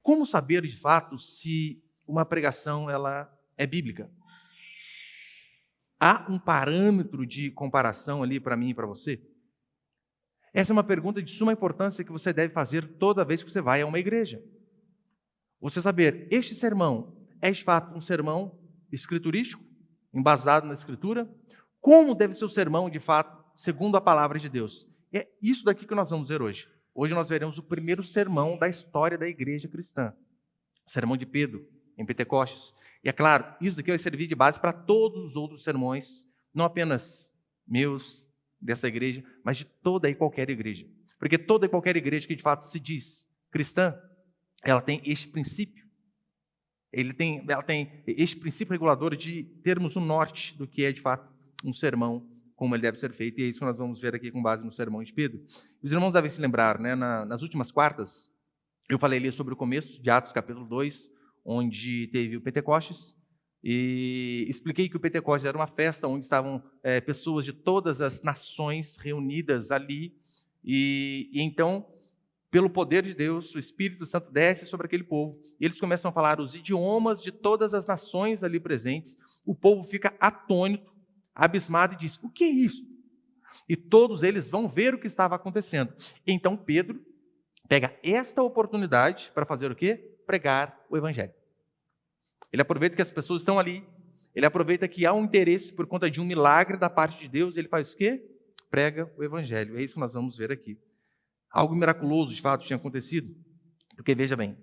como saber de fato se uma pregação ela é bíblica? Há um parâmetro de comparação ali para mim e para você? Essa é uma pergunta de suma importância que você deve fazer toda vez que você vai a uma igreja. Você saber, este sermão é de fato um sermão escriturístico, embasado na escritura? Como deve ser o sermão de fato, segundo a palavra de Deus? É isso daqui que nós vamos ver hoje. Hoje nós veremos o primeiro sermão da história da igreja cristã. O sermão de Pedro, em Pentecostes. E é claro, isso daqui vai servir de base para todos os outros sermões, não apenas meus, dessa igreja, mas de toda e qualquer igreja. Porque toda e qualquer igreja que de fato se diz cristã, ela tem este princípio. Ela tem este princípio regulador de termos um norte do que é de fato um sermão, como ele deve ser feito. E é isso que nós vamos ver aqui com base no sermão de Pedro. Os irmãos devem se lembrar, né, nas últimas quartas, eu falei ali sobre o começo de Atos capítulo 2, onde teve o Pentecostes, e expliquei que o Pentecostes era uma festa onde estavam pessoas de todas as nações reunidas ali, e então, pelo poder de Deus, o Espírito Santo desce sobre aquele povo, e eles começam a falar os idiomas de todas as nações ali presentes. O povo fica atônito, abismado, e diz: o que é isso? E todos eles vão ver o que estava acontecendo. Então Pedro pega esta oportunidade para fazer o quê? Pregar o Evangelho. Ele aproveita que as pessoas estão ali, ele aproveita que há um interesse por conta de um milagre da parte de Deus, e ele faz o quê? Prega o Evangelho. É isso que nós vamos ver aqui. Algo miraculoso, de fato, tinha acontecido, porque veja bem,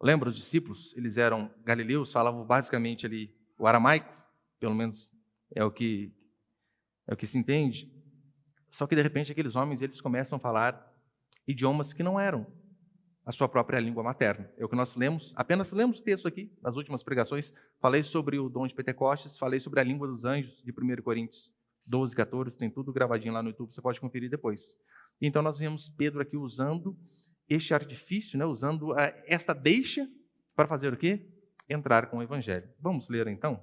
lembra os discípulos? Eles eram galileus, falavam basicamente ali o aramaico, pelo menos é o que se entende. Só que de repente aqueles homens, eles começam a falar idiomas que não eram a sua própria língua materna. É o que nós lemos, apenas lemos o texto aqui, nas últimas pregações. Falei sobre o dom de Pentecostes, falei sobre a língua dos anjos, de 1 Coríntios 12, 14, tem tudo gravadinho lá no YouTube, você pode conferir depois. Então nós vemos Pedro aqui usando este artifício, né, usando esta deixa para fazer o quê? Entrar com o Evangelho. Vamos ler então?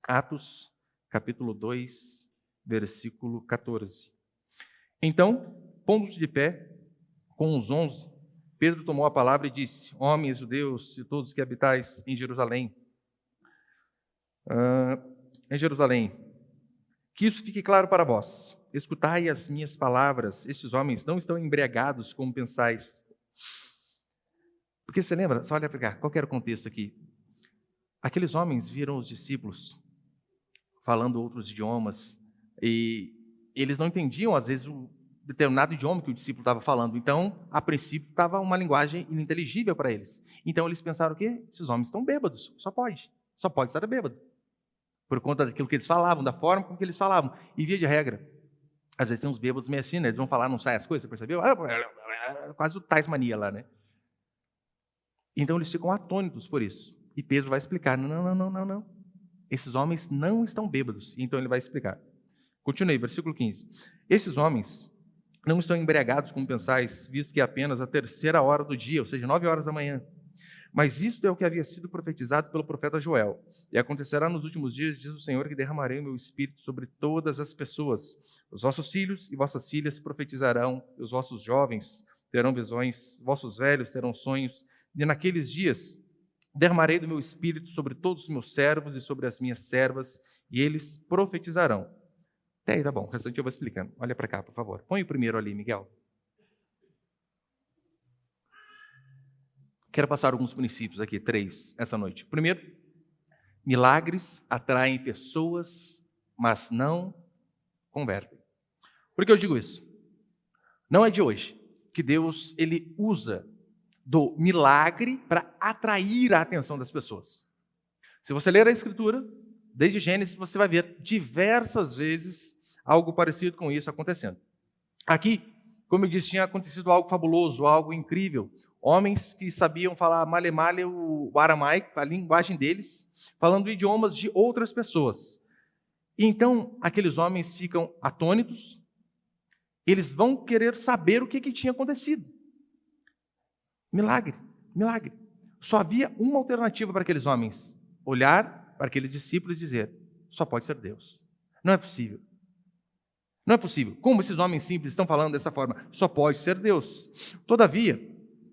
Atos, capítulo 2, versículo 14. Então, pondo-se de pé, com os 11, Pedro tomou a palavra e disse: homens judeus e todos que habitais em Jerusalém, que isso fique claro para vós. Escutai as minhas palavras. Estes homens não estão embriagados como pensais. Porque você lembra? Só olha para cá, qual era o contexto aqui? Aqueles homens viram os discípulos falando outros idiomas e eles não entendiam, às vezes, o determinado idioma que o discípulo estava falando. Então, a princípio, estava uma linguagem ininteligível para eles. Então, eles pensaram o quê? Esses homens estão bêbados. Só pode estar bêbado. Por conta daquilo que eles falavam, da forma com que eles falavam. E via de regra, às vezes tem uns bêbados meio assim, né? Eles vão falar, não sai as coisas, você percebeu? Quase o Tais Mania lá, né? Então, eles ficam atônitos por isso. E Pedro vai explicar: não. Esses homens não estão bêbados. Então, ele vai explicar. Continue, versículo 15. Esses homens não estão embriagados como pensais, visto que é apenas a 3ª hora do dia, ou seja, 9 horas da manhã. Mas isto é o que havia sido profetizado pelo profeta Joel. E acontecerá nos últimos dias, diz o Senhor, que derramarei o meu espírito sobre todas as pessoas. Os vossos filhos e vossas filhas profetizarão, e os vossos jovens terão visões, vossos velhos terão sonhos. E naqueles dias derramarei do meu espírito sobre todos os meus servos e sobre as minhas servas, e eles profetizarão. Até aí, tá bom, o restante eu vou explicando. Olha para cá, por favor. Põe o primeiro ali, Miguel. Quero passar alguns princípios aqui, 3, essa noite. Primeiro, milagres atraem pessoas, mas não convertem. Por que eu digo isso? Não é de hoje que Deus ele usa do milagre para atrair a atenção das pessoas. Se você ler a Escritura, desde Gênesis, você vai ver diversas vezes algo parecido com isso acontecendo. Aqui, como eu disse, tinha acontecido algo fabuloso, algo incrível. Homens que sabiam falar male-male o aramaico, a linguagem deles, falando idiomas de outras pessoas. E então, aqueles homens ficam atônitos, eles vão querer saber o que tinha acontecido. Milagre. Só havia uma alternativa para aqueles homens: olhar para aqueles discípulos e dizer: só pode ser Deus. Não é possível. Como esses homens simples estão falando dessa forma? Só pode ser Deus. Todavia,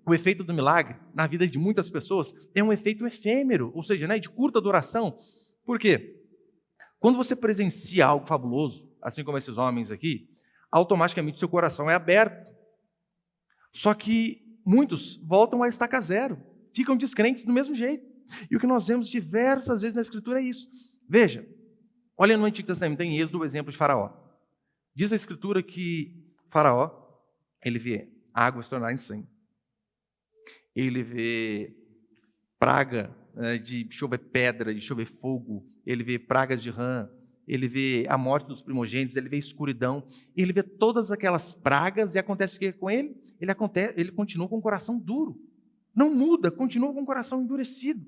o efeito do milagre na vida de muitas pessoas é um efeito efêmero, ou seja, de curta duração. Por quê? Quando você presencia algo fabuloso, assim como esses homens aqui, automaticamente seu coração é aberto. Só que muitos voltam à estaca zero, ficam descrentes do mesmo jeito. E o que nós vemos diversas vezes na Escritura é isso. Veja, olha no Antigo Testamento, tem em Êxodo o exemplo de Faraó. Diz a Escritura que Faraó, ele vê água se tornar em sangue. Ele vê praga de chover pedra, de chover fogo. Ele vê pragas de rã. Ele vê a morte dos primogênitos. Ele vê escuridão. Ele vê todas aquelas pragas e acontece o que com ele? Ele continua com o coração duro. Não muda, continua com o coração endurecido.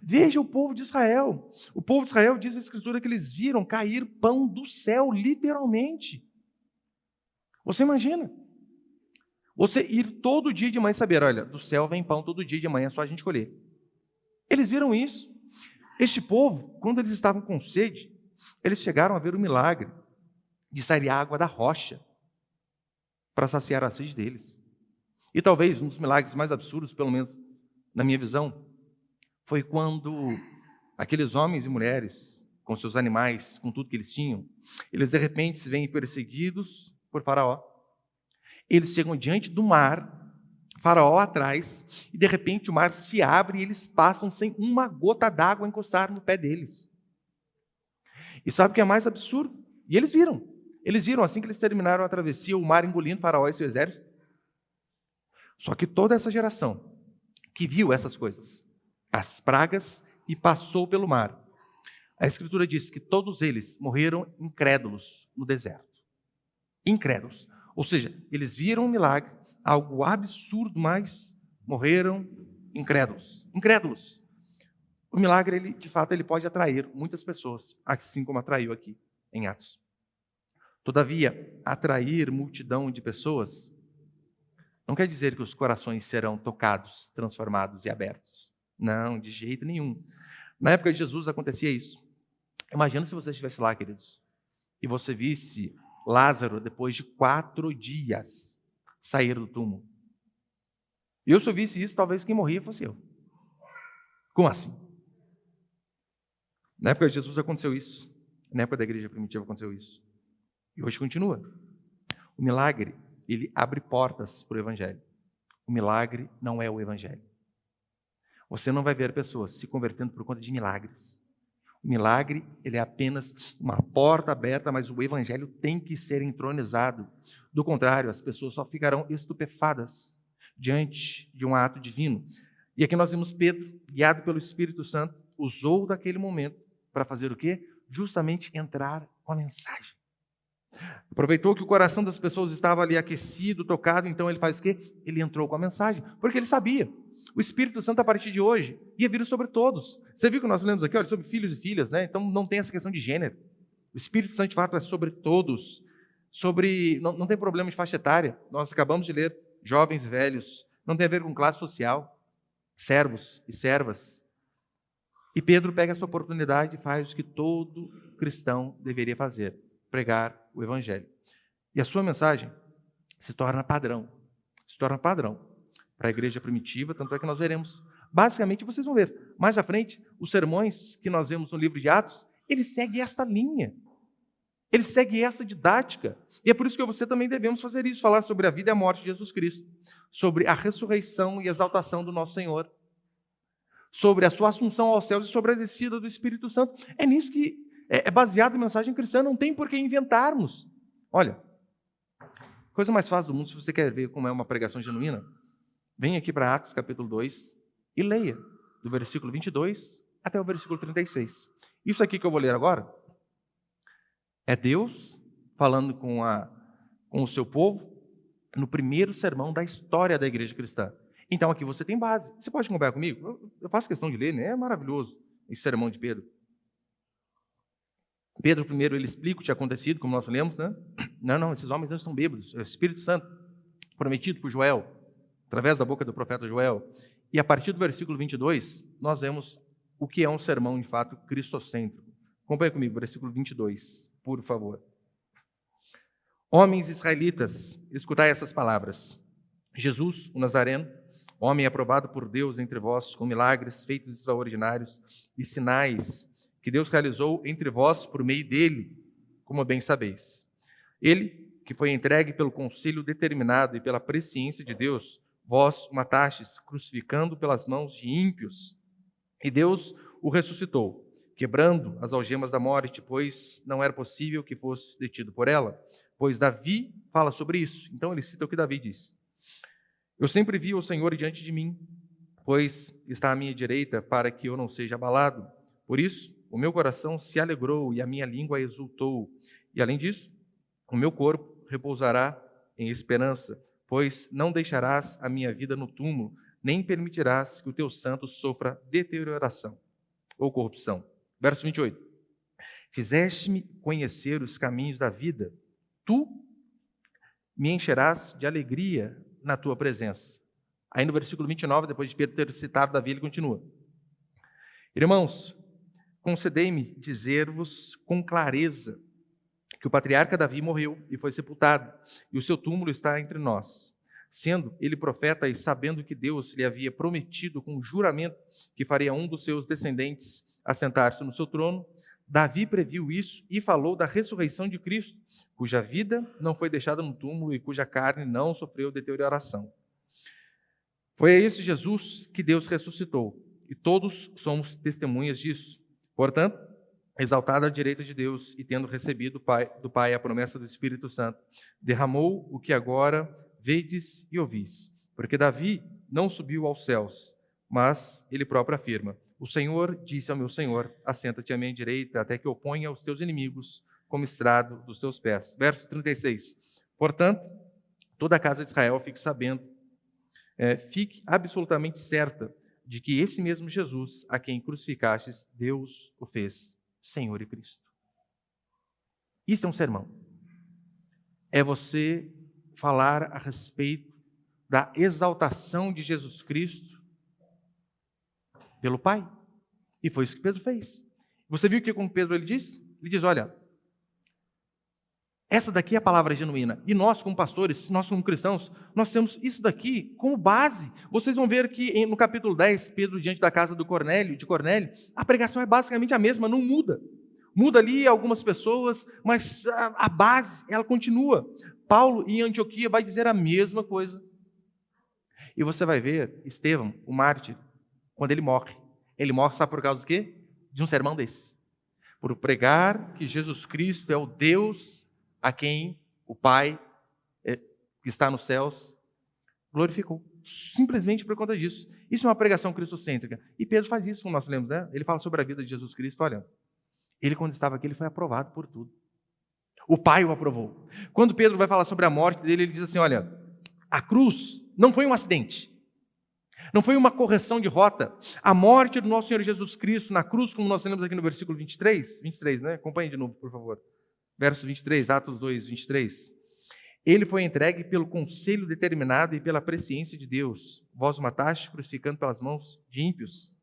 Veja o povo de Israel. O povo de Israel, diz a Escritura, que eles viram cair pão do céu, literalmente. Você imagina? Você ir todo dia de manhã e saber, olha, do céu vem pão todo dia de manhã, é só a gente colher. Eles viram isso. Este povo, quando eles estavam com sede, eles chegaram a ver o milagre de sair água da rocha para saciar a sede deles. E talvez um dos milagres mais absurdos, pelo menos na minha visão, foi quando aqueles homens e mulheres, com seus animais, com tudo que eles tinham, eles de repente se veem perseguidos por Faraó. Eles chegam diante do mar, Faraó atrás, e de repente o mar se abre e eles passam sem uma gota d'água encostar no pé deles. E sabe o que é mais absurdo? E eles viram assim que eles terminaram a travessia, o mar engolindo Faraó e seu exército. Só que toda essa geração que viu essas coisas, as pragas, e passou pelo mar, a Escritura diz que todos eles morreram incrédulos no deserto. Incrédulos. Ou seja, eles viram um milagre, algo absurdo, mas morreram incrédulos. Incrédulos. O milagre, de fato, ele pode atrair muitas pessoas, assim como atraiu aqui em Atos. Todavia, atrair multidão de pessoas não quer dizer que os corações serão tocados, transformados e abertos. Não, de jeito nenhum. Na época de Jesus acontecia isso. Imagina se você estivesse lá, queridos, e você visse Lázaro, depois de 4 dias, sair do túmulo. E eu, se eu visse isso, talvez quem morria fosse eu. Como assim? Na época de Jesus aconteceu isso. Na época da igreja primitiva aconteceu isso. E hoje continua. O milagre, ele abre portas para o evangelho. O milagre não é o evangelho. Você não vai ver pessoas se convertendo por conta de milagres. O milagre, ele é apenas uma porta aberta, mas o evangelho tem que ser entronizado. Do contrário, as pessoas só ficarão estupefadas diante de um ato divino. E aqui nós vemos Pedro, guiado pelo Espírito Santo, usou daquele momento para fazer o quê? Justamente entrar com a mensagem. Aproveitou que o coração das pessoas estava ali aquecido, tocado, então ele faz o quê? Ele entrou com a mensagem, porque ele sabia. O Espírito Santo, a partir de hoje, ia vir sobre todos. Você viu que nós lemos aqui, olha, sobre filhos e filhas, né? Então não tem essa questão de gênero. O Espírito Santo, de fato, é sobre todos. Não tem problema de faixa etária. Nós acabamos de ler jovens e velhos. Não tem a ver com classe social, servos e servas. E Pedro pega essa oportunidade e faz o que todo cristão deveria fazer: pregar o Evangelho. E a sua mensagem se torna padrão. Se torna padrão para a igreja primitiva, tanto é que nós veremos. Basicamente, vocês vão ver, mais à frente, os sermões que nós vemos no livro de Atos, ele segue esta linha. Ele segue essa didática. E é por isso que você também devemos fazer isso, falar sobre a vida e a morte de Jesus Cristo, sobre a ressurreição e exaltação do nosso Senhor, sobre a sua assunção aos céus e sobre a descida do Espírito Santo. É nisso que é baseado em mensagem cristã, não tem por que inventarmos. Olha, coisa mais fácil do mundo, se você quer ver como é uma pregação genuína, vem aqui para Atos capítulo 2 e leia do versículo 22 até o versículo 36. Isso aqui que eu vou ler agora é Deus falando com o seu povo no primeiro sermão da história da igreja cristã. Então aqui você tem base. Você pode acompanhar comigo? Eu faço questão de ler, né? É maravilhoso esse sermão de Pedro. Pedro primeiro ele explica o que tinha acontecido, como nós lemos, né? Não, esses homens não estão bêbados. É o Espírito Santo prometido por Joel, através da boca do profeta Joel. E a partir do versículo 22, nós vemos o que é um sermão, de fato, cristocêntrico. Acompanhe comigo, versículo 22, por favor. Homens israelitas, escutai essas palavras. Jesus, o Nazareno, homem aprovado por Deus entre vós, com milagres feitos extraordinários e sinais que Deus realizou entre vós por meio dele, como bem sabeis. Ele, que foi entregue pelo conselho determinado e pela presciência de Deus, vós o matastes, crucificando pelas mãos de ímpios, e Deus o ressuscitou, quebrando as algemas da morte, pois não era possível que fosse detido por ela. Pois Davi fala sobre isso. Então ele cita o que Davi diz. Eu sempre vi o Senhor diante de mim, pois está à minha direita para que eu não seja abalado. Por isso, o meu coração se alegrou e a minha língua exultou. E além disso, o meu corpo repousará em esperança, pois não deixarás a minha vida no túmulo, nem permitirás que o teu santo sofra deterioração ou corrupção. Verso 28. Fizeste-me conhecer os caminhos da vida. Tu me encherás de alegria na tua presença. Aí no versículo 29, depois de Pedro ter citado Davi, ele continua. Irmãos, concedei-me dizer-vos com clareza que o patriarca Davi morreu e foi sepultado, e o seu túmulo está entre nós. Sendo ele profeta e sabendo que Deus lhe havia prometido com juramento que faria um dos seus descendentes assentar-se no seu trono, Davi previu isso e falou da ressurreição de Cristo, cuja vida não foi deixada no túmulo e cuja carne não sofreu deterioração. Foi a esse Jesus que Deus ressuscitou, e todos somos testemunhas disso. Portanto, exaltado à direita de Deus e tendo recebido do Pai a promessa do Espírito Santo, derramou o que agora vedes e ouvis. Porque Davi não subiu aos céus, mas ele próprio afirma: o Senhor disse ao meu Senhor, assenta-te à minha direita, até que eu ponha os teus inimigos como estrado dos teus pés. Verso 36. Portanto, toda a casa de Israel fique sabendo, fique absolutamente certa de que esse mesmo Jesus, a quem crucificastes, Deus o fez Senhor e Cristo. Isso é um sermão. É você falar a respeito da exaltação de Jesus Cristo pelo Pai. E foi isso que Pedro fez. Você viu o que com Pedro ele diz? Ele diz, olha, essa daqui é a palavra genuína. E nós, como pastores, nós como cristãos, nós temos isso daqui como base. Vocês vão ver que no capítulo 10, Pedro diante da casa de Cornélio, a pregação é basicamente a mesma, não muda. Muda ali algumas pessoas, mas a base, ela continua. Paulo, em Antioquia, vai dizer a mesma coisa. E você vai ver Estevão, o mártir, quando ele morre. Ele morre, sabe por causa do quê? De um sermão desse. Por pregar que Jesus Cristo é o Deus a quem o Pai, que está nos céus, glorificou. Simplesmente por conta disso. Isso é uma pregação cristocêntrica. E Pedro faz isso, como nós lemos, né? Ele fala sobre a vida de Jesus Cristo. Olha, ele quando estava aqui, ele foi aprovado por tudo. O Pai o aprovou. Quando Pedro vai falar sobre a morte dele, ele diz assim, olha, a cruz não foi um acidente. Não foi uma correção de rota. A morte do nosso Senhor Jesus Cristo na cruz, como nós lemos aqui no versículo 23, né? Acompanhe de novo, por favor. Verso 23, Atos 2, 23. Ele foi entregue pelo conselho determinado e pela presciência de Deus. Vós o mataste, crucificando pelas mãos de ímpios.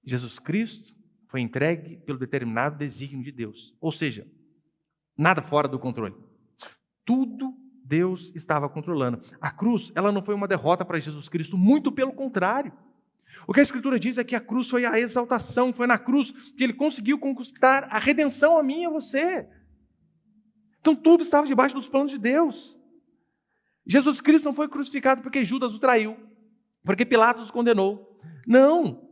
Jesus Cristo foi entregue pelo determinado desígnio de Deus. Ou seja, nada fora do controle. Tudo Deus estava controlando. A cruz, ela não foi uma derrota para Jesus Cristo, muito pelo contrário. O que a Escritura diz é que a cruz foi a exaltação, foi na cruz que ele conseguiu conquistar a redenção a mim e a você. Então tudo estava debaixo dos planos de Deus. Jesus Cristo não foi crucificado porque Judas o traiu, porque Pilatos o condenou. Não.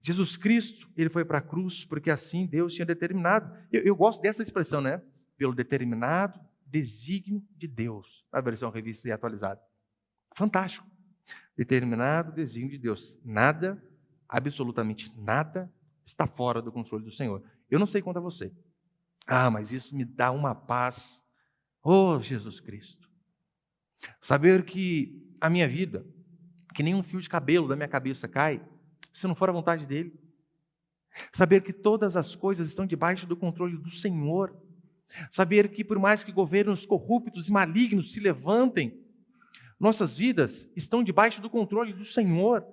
Jesus Cristo, ele foi para a cruz porque assim Deus tinha determinado. Eu gosto dessa expressão, né? Pelo determinado desígnio de Deus, na versão revista e atualizada. Fantástico. Determinado desígnio de Deus. Nada, absolutamente nada, está fora do controle do Senhor. Eu não sei quanto a você. Mas isso me dá uma paz. Oh, Jesus Cristo. Saber que a minha vida, que nenhum fio de cabelo da minha cabeça cai, se não for a vontade dEle. Saber que todas as coisas estão debaixo do controle do Senhor. Saber que por mais que governos corruptos e malignos se levantem, nossas vidas estão debaixo do controle do Senhor.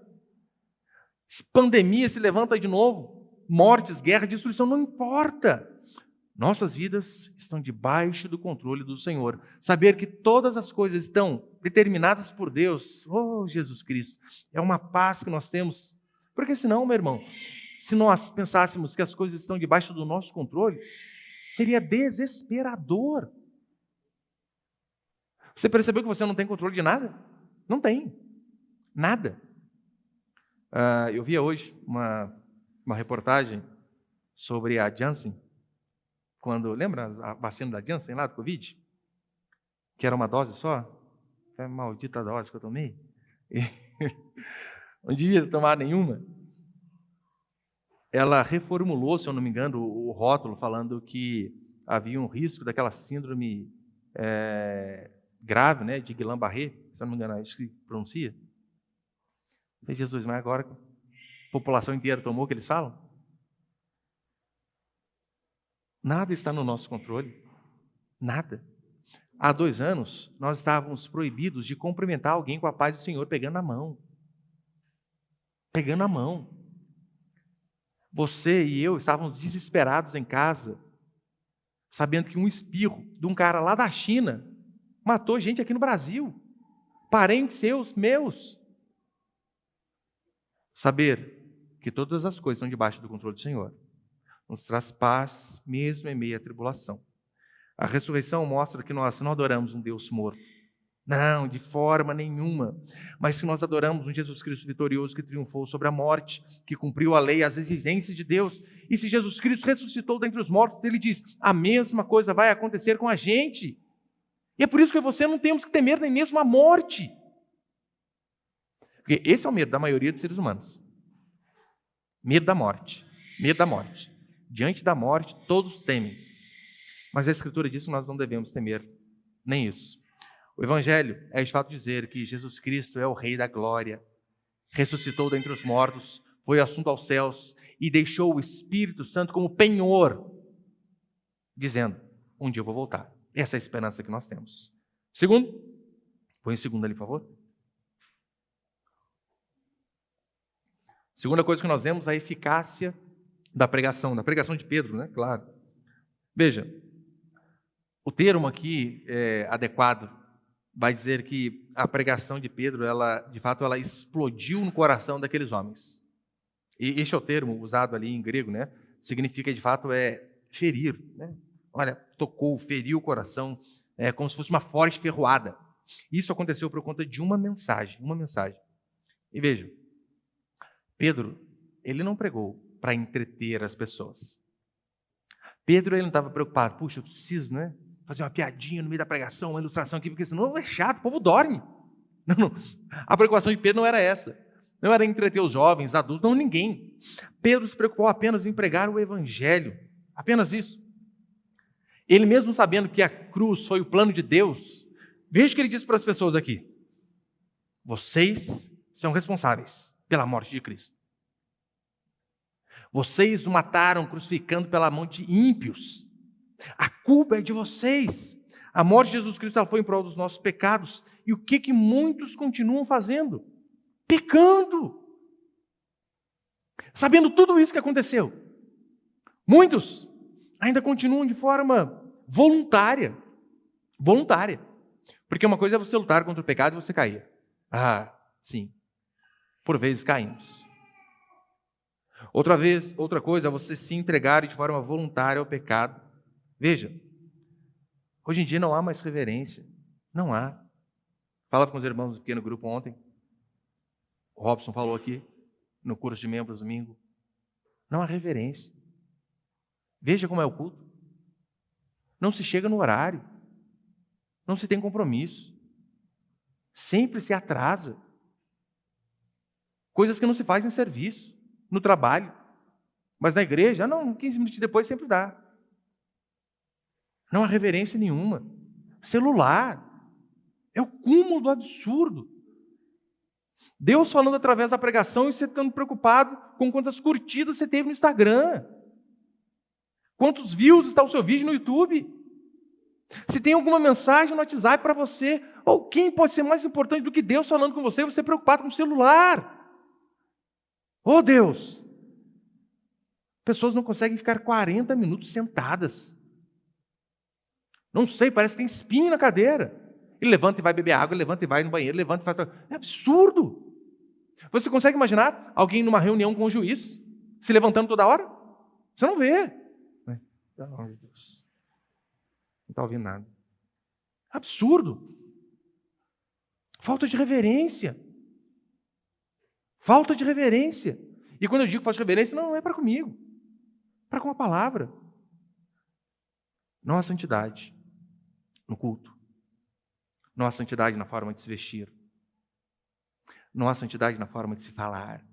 Pandemia se levanta de novo, mortes, guerra, destruição, não importa. Nossas vidas estão debaixo do controle do Senhor. Saber que todas as coisas estão determinadas por Deus, oh Jesus Cristo, é uma paz que nós temos. Porque senão, meu irmão, se nós pensássemos que as coisas estão debaixo do nosso controle, seria desesperador. Você percebeu que você não tem controle de nada? Não tem. Nada. Eu via hoje uma reportagem sobre a Janssen, lembra a vacina da Janssen lá do Covid? Que era uma dose só? Foi a maldita dose que eu tomei. E não devia tomar nenhuma. Ela reformulou, se eu não me engano, o rótulo, falando que havia um risco daquela síndrome grave, né, de Guillain-Barré, se eu não me engano, é isso que pronuncia. Jesus, mas agora a população inteira tomou o que eles falam? Nada está no nosso controle. Nada. Há 2 anos, nós estávamos proibidos de cumprimentar alguém com a paz do Senhor pegando a mão. Pegando a mão. Você e eu estávamos desesperados em casa, sabendo que um espirro de um cara lá da China matou gente aqui no Brasil. Parentes seus, meus. Saber que todas as coisas estão debaixo do controle do Senhor nos traz paz, mesmo em meio à tribulação. A ressurreição mostra que nós não adoramos um Deus morto. Não, de forma nenhuma. Mas que nós adoramos um Jesus Cristo vitorioso que triunfou sobre a morte, que cumpriu a lei, as exigências de Deus. E se Jesus Cristo ressuscitou dentre os mortos, ele diz, a mesma coisa vai acontecer com a gente. E é por isso que você não temos que temer nem mesmo a morte. Porque esse é o medo da maioria dos seres humanos. Medo da morte. Medo da morte. Diante da morte, todos temem. Mas a Escritura diz que nós não devemos temer nem isso. O Evangelho é de fato dizer que Jesus Cristo é o Rei da Glória, ressuscitou dentre os mortos, foi assunto aos céus e deixou o Espírito Santo como penhor, dizendo, um dia eu vou voltar. Essa é a esperança que nós temos. Segundo, põe o segundo ali, por favor. Segunda coisa que nós vemos, a eficácia da pregação de Pedro, né? Claro. Veja, o termo aqui adequado vai dizer que a pregação de Pedro, de fato, ela explodiu no coração daqueles homens. E este é o termo usado ali em grego, né? Significa, de fato, ferir, né? Olha, tocou, feriu o coração, como se fosse uma forte ferroada. Isso aconteceu por conta de uma mensagem. E veja, Pedro, ele não pregou para entreter as pessoas. Pedro, ele não estava preocupado, puxa, eu preciso, né? Fazer uma piadinha no meio da pregação, uma ilustração aqui, porque senão é chato, o povo dorme. Não. A preocupação de Pedro não era essa. Não era entreter os jovens, adultos, não, ninguém. Pedro se preocupou apenas em pregar o Evangelho. Apenas isso. Ele mesmo sabendo que a cruz foi o plano de Deus, veja o que ele disse para as pessoas aqui. Vocês são responsáveis pela morte de Cristo. Vocês o mataram crucificando pela mão de ímpios. A culpa é de vocês. A morte de Jesus Cristo ela foi em prol dos nossos pecados. E o que muitos continuam fazendo? Pecando. Sabendo tudo isso que aconteceu. Muitos ainda continuam de forma voluntária. Voluntária. Porque uma coisa é você lutar contra o pecado e você cair. Ah, sim. Por vezes caímos. Outra coisa é você se entregar de forma voluntária ao pecado. Veja, hoje em dia não há mais reverência. Não há. Falava com os irmãos do pequeno grupo ontem. O Robson falou aqui no curso de membros domingo. Não há reverência. Veja como é o culto. Não se chega no horário. Não se tem compromisso. Sempre se atrasa. Coisas que não se fazem em serviço, no trabalho. Mas na igreja, não, 15 minutos depois sempre dá. Não há reverência nenhuma. Celular. É o cúmulo do absurdo. Deus falando através da pregação e você estando preocupado com quantas curtidas você teve no Instagram. Quantos views está o seu vídeo no YouTube. Se tem alguma mensagem no WhatsApp para você, ou quem pode ser mais importante do que Deus falando com você, você preocupado com o celular. Oh Deus! Pessoas não conseguem ficar 40 minutos sentadas. Não sei, parece que tem espinho na cadeira. Ele levanta e vai beber água, ele levanta e vai no banheiro, levanta e faz... É absurdo. Você consegue imaginar alguém numa reunião com o juiz, se levantando toda hora? Você não vê. Pelo amor de Deus. Não está ouvindo nada. Absurdo. Falta de reverência. Falta de reverência. E quando eu digo falta de reverência, não é para comigo. É para com a palavra. Não há santidade no culto. Não há santidade na forma de se vestir. Não há santidade na forma de se falar.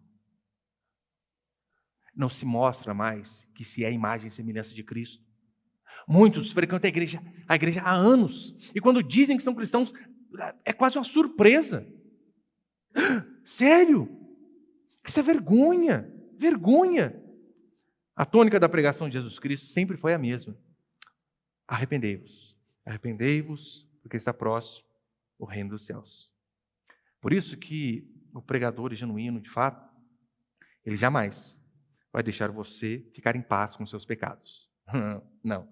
Não se mostra mais que se é a imagem e semelhança de Cristo. Muitos frequentam a igreja há anos. E quando dizem que são cristãos, é quase uma surpresa. Sério? Isso é vergonha. Vergonha. A tônica da pregação de Jesus Cristo sempre foi a mesma. Arrependei-vos. Arrependei-vos, porque está próximo o reino dos céus. Por isso que o pregador genuíno, de fato, ele jamais vai deixar você ficar em paz com seus pecados. Não.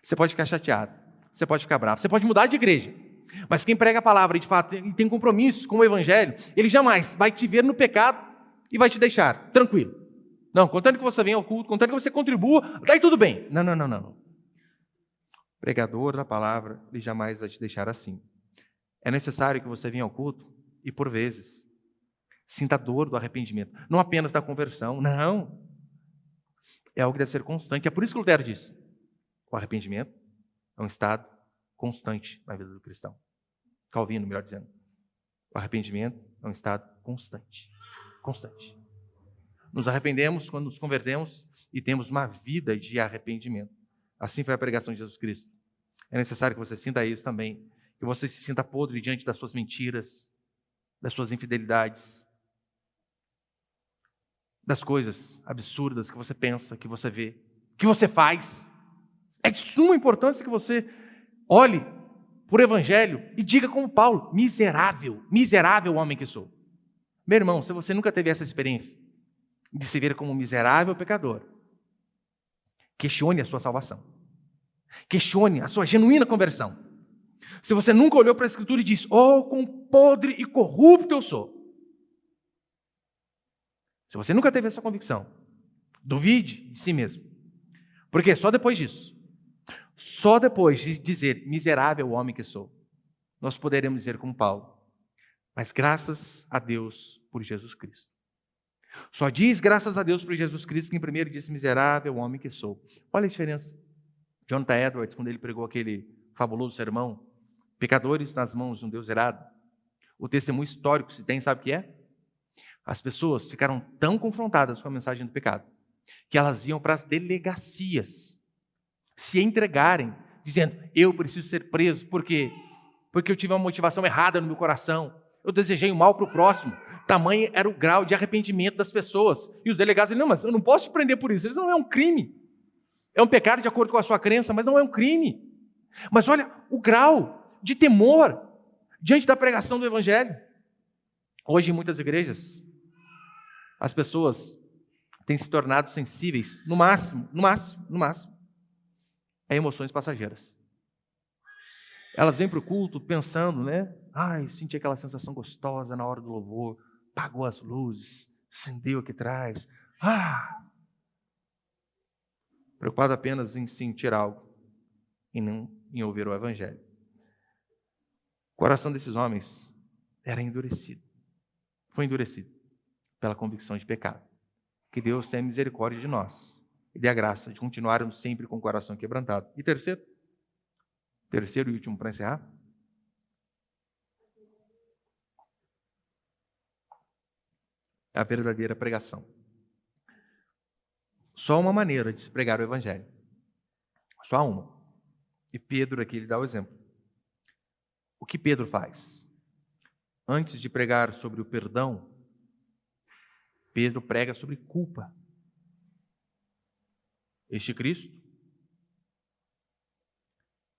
Você pode ficar chateado, você pode ficar bravo, você pode mudar de igreja, mas quem prega a palavra e de fato e tem compromisso com o evangelho, ele jamais vai te ver no pecado e vai te deixar tranquilo. Não, contando que você venha ao culto, contando que você contribua, daí tudo bem. Não. O pregador da palavra, ele jamais vai te deixar assim. É necessário que você venha ao culto e, por vezes, sinta a dor do arrependimento. Não apenas da conversão, não. É algo que deve ser constante. É por isso que Lutero diz: o arrependimento é um estado constante na vida do cristão. Calvino, melhor dizendo. O arrependimento é um estado constante. Constante. Nos arrependemos quando nos convertemos e temos uma vida de arrependimento. Assim foi a pregação de Jesus Cristo. É necessário que você sinta isso também. Que você se sinta podre diante das suas mentiras, das suas infidelidades, das coisas absurdas que você pensa, que você vê, que você faz. É de suma importância que você olhe por evangelho e diga como Paulo: miserável, miserável homem que sou. Meu irmão, se você nunca teve essa experiência de se ver como um miserável pecador, questione a sua salvação. Questione a sua genuína conversão. Se você nunca olhou para a Escritura e disse: oh, quão podre e corrupto eu sou. Se você nunca teve essa convicção, duvide de si mesmo. Porque só depois disso, só depois de dizer miserável homem que sou, nós poderemos dizer como Paulo: mas graças a Deus por Jesus Cristo. Só diz graças a Deus por Jesus Cristo quem primeiro disse miserável homem que sou. Olha a diferença. Jonathan Edwards, quando ele pregou aquele fabuloso sermão, Pecadores nas mãos de um Deus irado, o testemunho histórico se tem, sabe o que é? As pessoas ficaram tão confrontadas com a mensagem do pecado, que elas iam para as delegacias se entregarem, dizendo: eu preciso ser preso, por quê? Porque eu tive uma motivação errada no meu coração, eu desejei o mal para o próximo. Tamanho era o grau de arrependimento das pessoas. E os delegados disseram: não, mas eu não posso te prender por isso, isso não é um crime. É um pecado de acordo com a sua crença, mas não é um crime. Mas olha o grau de temor diante da pregação do evangelho. Hoje, em muitas igrejas, as pessoas têm se tornado sensíveis, no máximo, a emoções passageiras. Elas vêm para o culto pensando, senti aquela sensação gostosa na hora do louvor, apagou as luzes, acendeu aqui atrás, preocupado apenas em sentir algo e não em ouvir o evangelho. O coração desses homens era endurecido. Foi endurecido pela convicção de pecado. Que Deus tenha misericórdia de nós e dê a graça de continuarmos sempre com o coração quebrantado. E terceiro e último para encerrar, a verdadeira pregação. Só uma maneira de se pregar o evangelho. Só uma. E Pedro aqui ele dá o exemplo. O que Pedro faz? Antes de pregar sobre o perdão, Pedro prega sobre culpa. Este Cristo,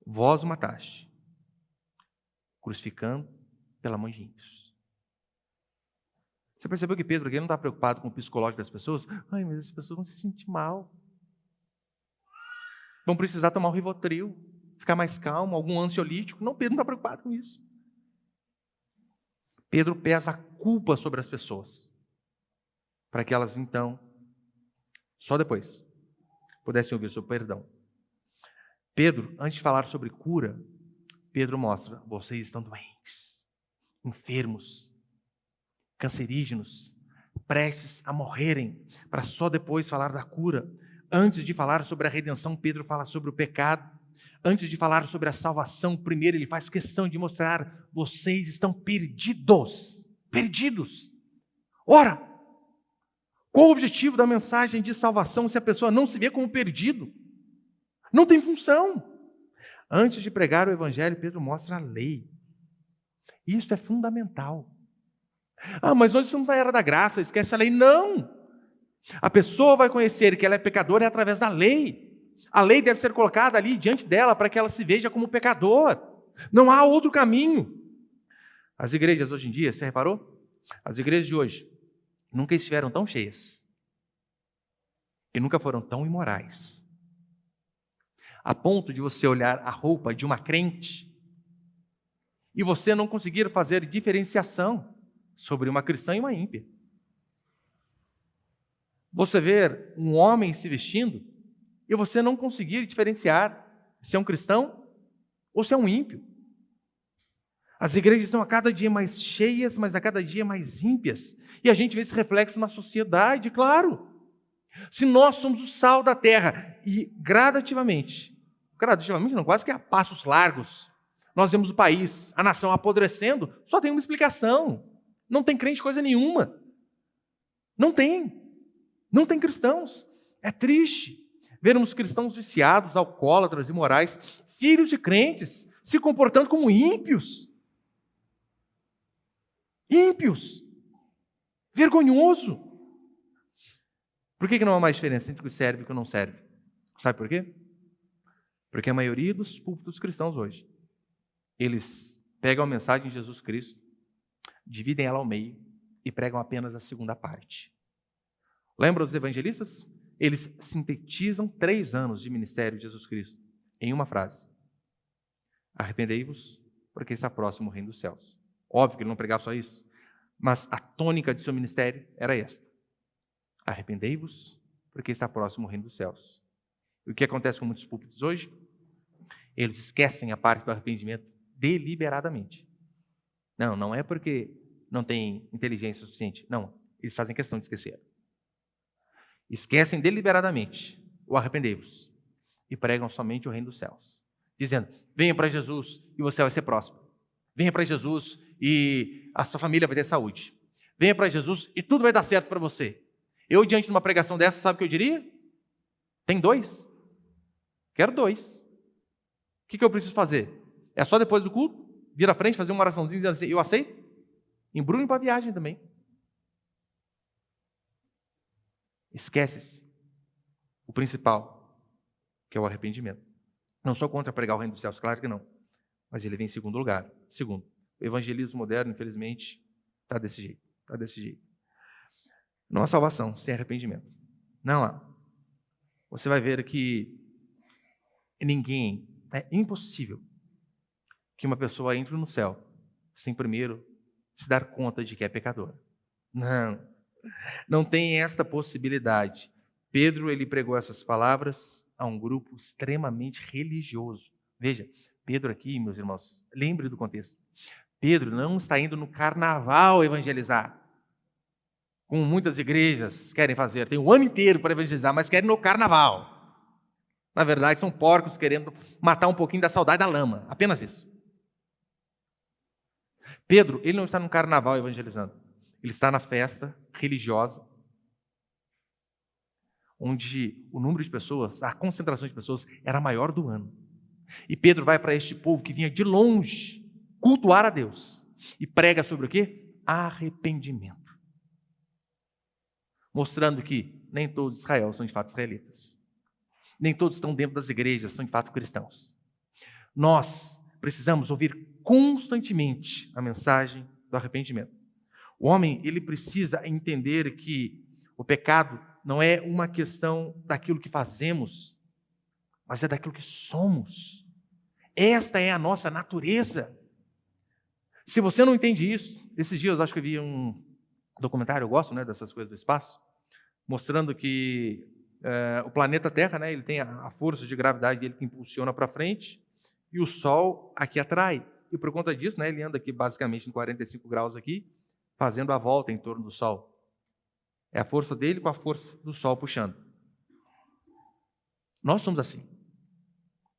vós o mataste, crucificando pela mão de ímpios. Você percebeu que Pedro aqui não está preocupado com o psicológico das pessoas? Mas as pessoas vão se sentir mal. Vão precisar tomar um Rivotril. ficar mais calmo, algum ansiolítico. Não, Pedro não está preocupado com isso. Pedro pesa a culpa sobre as pessoas, para que elas então, só depois, pudessem ouvir sobre perdão. Pedro, antes de falar sobre cura, Pedro mostra: vocês estão doentes, enfermos, cancerígenos, prestes a morrerem, para só depois falar da cura. Antes de falar sobre a redenção, Pedro fala sobre o pecado. Antes de falar sobre a salvação, primeiro ele faz questão de mostrar: vocês estão perdidos. Perdidos. Ora, qual o objetivo da mensagem de salvação se a pessoa não se vê como perdido? Não tem função. Antes de pregar o evangelho, Pedro mostra a lei. Isso é fundamental. Mas nós estamos na era da graça, esquece a lei. Não! A pessoa vai conhecer que ela é pecadora através da lei. A lei deve ser colocada ali diante dela para que ela se veja como pecador. Não há outro caminho. As igrejas hoje em dia, você reparou? As igrejas de hoje nunca estiveram tão cheias e nunca foram tão imorais, a ponto de você olhar a roupa de uma crente e você não conseguir fazer diferenciação sobre uma cristã e uma ímpia. Você ver um homem se vestindo e você não conseguir diferenciar se é um cristão ou se é um ímpio. As igrejas estão a cada dia mais cheias, mas a cada dia mais ímpias. E a gente vê esse reflexo na sociedade, claro. Se nós somos o sal da terra e gradativamente não, quase que a passos largos, nós vemos o país, a nação apodrecendo, só tem uma explicação: não tem crente coisa nenhuma. Não tem cristãos. É triste vermos cristãos viciados, alcoólatras, imorais, filhos de crentes, se comportando como ímpios. Ímpios. Vergonhoso. Por que não há mais diferença entre o que serve e o que não serve? Sabe por quê? Porque a maioria dos púlpitos cristãos hoje, eles pegam a mensagem de Jesus Cristo, dividem ela ao meio e pregam apenas a segunda parte. Lembra dos evangelistas? Eles sintetizam 3 anos de ministério de Jesus Cristo em uma frase: arrependei-vos, porque está próximo o reino dos céus. Óbvio que ele não pregava só isso, mas a tônica de seu ministério era esta: arrependei-vos, porque está próximo o reino dos céus. E o que acontece com muitos púlpitos hoje? Eles esquecem a parte do arrependimento deliberadamente. Não é porque não tem inteligência suficiente. Não, eles fazem questão de esquecer. Esquecem deliberadamente o arrependei-vos e pregam somente o reino dos céus, dizendo: venha para Jesus e você vai ser próspero. Venha para Jesus e a sua família vai ter saúde. Venha para Jesus e tudo vai dar certo para você. Eu, diante de uma pregação dessa, sabe o que eu diria? Tem 2. Quero 2. O que eu preciso fazer? É só depois do culto, vir à frente, fazer uma oraçãozinha dizendo assim: eu aceito? Embrulhe para a viagem também. Esquece o principal, que é o arrependimento. Não sou contra pregar o reino dos céus, claro que não. Mas ele vem em segundo lugar. Segundo, o evangelismo moderno, infelizmente, está desse jeito. Não há salvação sem arrependimento. Não há. Você vai ver que é impossível que uma pessoa entre no céu sem primeiro se dar conta de que é pecador. Não tem esta possibilidade. Pedro, ele pregou essas palavras a um grupo extremamente religioso. Veja, Pedro aqui, meus irmãos, lembre do contexto. Pedro não está indo no carnaval evangelizar, como muitas igrejas querem fazer. Tem o ano inteiro para evangelizar, mas querem no carnaval. Na verdade, são porcos querendo matar um pouquinho da saudade da lama. Apenas isso. Pedro, ele não está no carnaval evangelizando. Ele está na festa religiosa, onde o número de pessoas, a concentração de pessoas era a maior do ano. E Pedro vai para este povo que vinha de longe cultuar a Deus e prega sobre o quê? Arrependimento. Mostrando que nem todos Israel são de fato israelitas. Nem todos estão dentro das igrejas, são de fato cristãos. Nós precisamos ouvir constantemente a mensagem do arrependimento. O homem, ele precisa entender que o pecado não é uma questão daquilo que fazemos, mas é daquilo que somos. Esta é a nossa natureza. Se você não entende isso, esses dias eu acho que eu vi um documentário, eu gosto, né, dessas coisas do espaço, mostrando que o planeta Terra, né, ele tem a força de gravidade dele que impulsiona para frente, e o Sol aqui atrai. E por conta disso, né, ele anda aqui basicamente em 45 graus aqui, fazendo a volta em torno do Sol. É a força dele com a força do Sol puxando. Nós somos assim.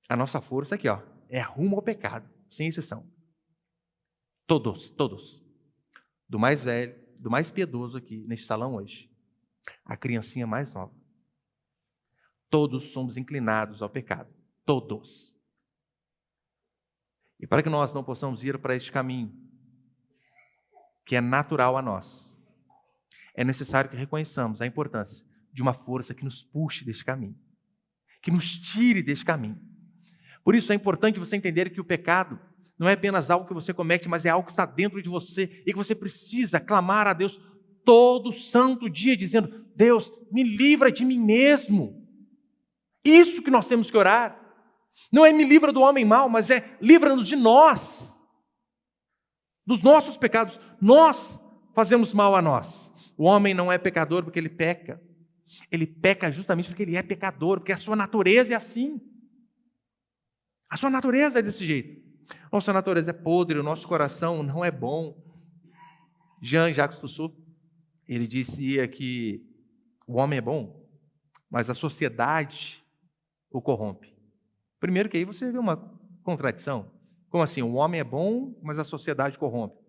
A nossa força aqui, ó, é rumo ao pecado, sem exceção. Todos. Do mais velho, do mais piedoso aqui neste salão hoje, a criancinha mais nova. Todos somos inclinados ao pecado. Todos. E para que nós não possamos ir para este caminho, que é natural a nós, é necessário que reconheçamos a importância de uma força que nos puxe deste caminho, que nos tire deste caminho. Por isso é importante você entender que o pecado não é apenas algo que você comete, mas é algo que está dentro de você e que você precisa clamar a Deus todo santo dia, dizendo: Deus, me livra de mim mesmo. Isso que nós temos que orar. Não é me livra do homem mau, mas é livra-nos de nós, dos nossos pecados. Nós fazemos mal a nós. O homem não é pecador porque ele peca. Ele peca justamente porque ele é pecador, porque a sua natureza é assim. A sua natureza é desse jeito. Nossa natureza é podre, o nosso coração não é bom. Jean-Jacques Rousseau, ele dizia que o homem é bom, mas a sociedade o corrompe. Primeiro que aí você vê uma contradição. Como assim? O homem é bom, mas a sociedade corrompe.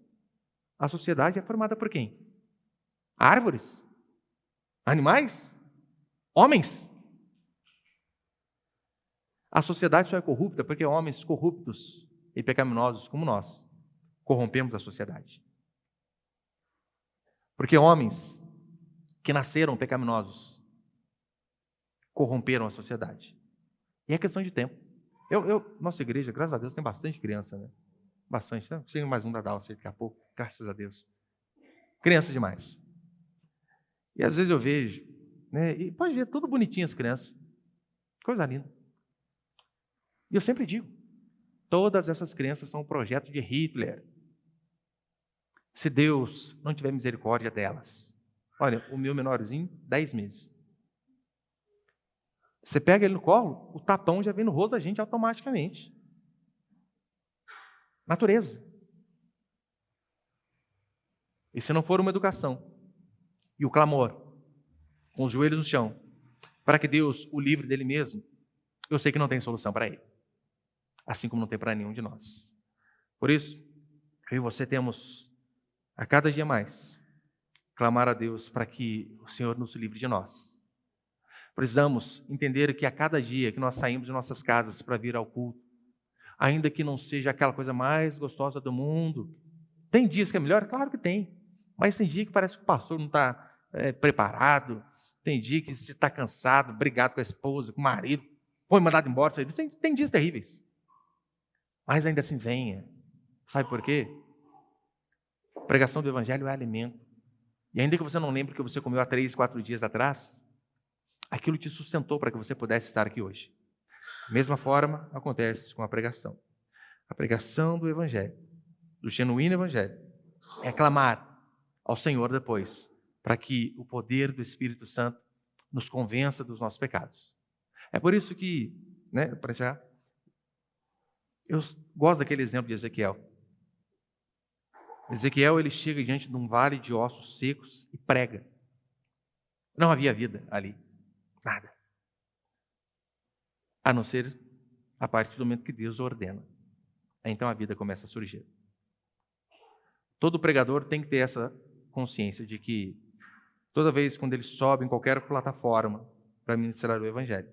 A sociedade é formada por quem? Árvores? Animais? Homens? A sociedade só é corrupta porque homens corruptos e pecaminosos como nós corrompemos a sociedade. Porque homens que nasceram pecaminosos corromperam a sociedade. E é questão de tempo. Nossa igreja, graças a Deus, tem bastante criança, né? Bastante, né? Chega mais um da Dalcia daqui a pouco, graças a Deus. Criança demais. E às vezes eu vejo, né? E pode ver, tudo bonitinho as crianças. Coisa linda. E eu sempre digo, todas essas crianças são um projeto de Hitler. Se Deus não tiver misericórdia delas. Olha, o meu menorzinho, 10 meses. Você pega ele no colo, o tapão já vem no rosto da gente automaticamente. Natureza. E se não for uma educação, e o clamor, com os joelhos no chão, para que Deus o livre dele mesmo, eu sei que não tem solução para ele. Assim como não tem para nenhum de nós. Por isso, eu e você temos, a cada dia mais, clamar a Deus para que o Senhor nos livre de nós. Precisamos entender que a cada dia que nós saímos de nossas casas para vir ao culto, ainda que não seja aquela coisa mais gostosa do mundo, tem dias que é melhor? Claro que tem. Mas tem dia que parece que o pastor não está preparado, tem dia que se está cansado, brigado com a esposa, com o marido, foi mandado embora. Tem dias terríveis. Mas ainda assim venha. Sabe por quê? A pregação do Evangelho é alimento. E ainda que você não lembre que você comeu há 3, 4 dias atrás, aquilo te sustentou para que você pudesse estar aqui hoje. Da mesma forma, acontece com a pregação. A pregação do Evangelho, do genuíno Evangelho, é clamar ao Senhor depois, para que o poder do Espírito Santo nos convença dos nossos pecados. É por isso que, né, para encerrar, eu gosto daquele exemplo de Ezequiel. Ezequiel, ele chega diante de um vale de ossos secos e prega. Não havia vida ali. Nada. A não ser a partir do momento que Deus ordena. Então a vida começa a surgir. Todo pregador tem que ter essa consciência de que toda vez quando ele sobe em qualquer plataforma para ministrar o Evangelho,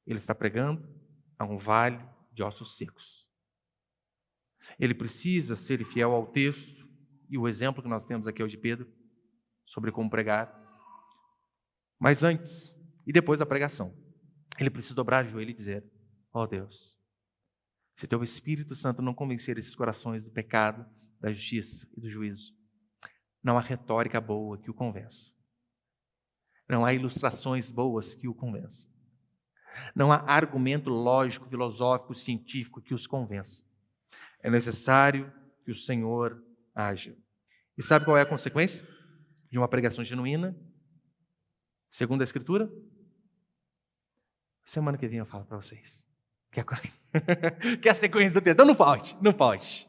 ele está pregando a um vale de ossos secos. Ele precisa ser fiel ao texto e o exemplo que nós temos aqui é o de Pedro sobre como pregar. Mas antes e depois da pregação, ele precisa dobrar o joelho e dizer: ó Deus, se teu Espírito Santo não convencer esses corações do pecado, da justiça e do juízo, não há retórica boa que o convença. Não há ilustrações boas que o convença. Não há argumento lógico, filosófico, científico que os convença. É necessário que o Senhor haja. E sabe qual é a consequência de uma pregação genuína? Segundo a Escritura? Semana que vem eu falo para vocês. Que é a sequência do texto. Então não falte, não falte.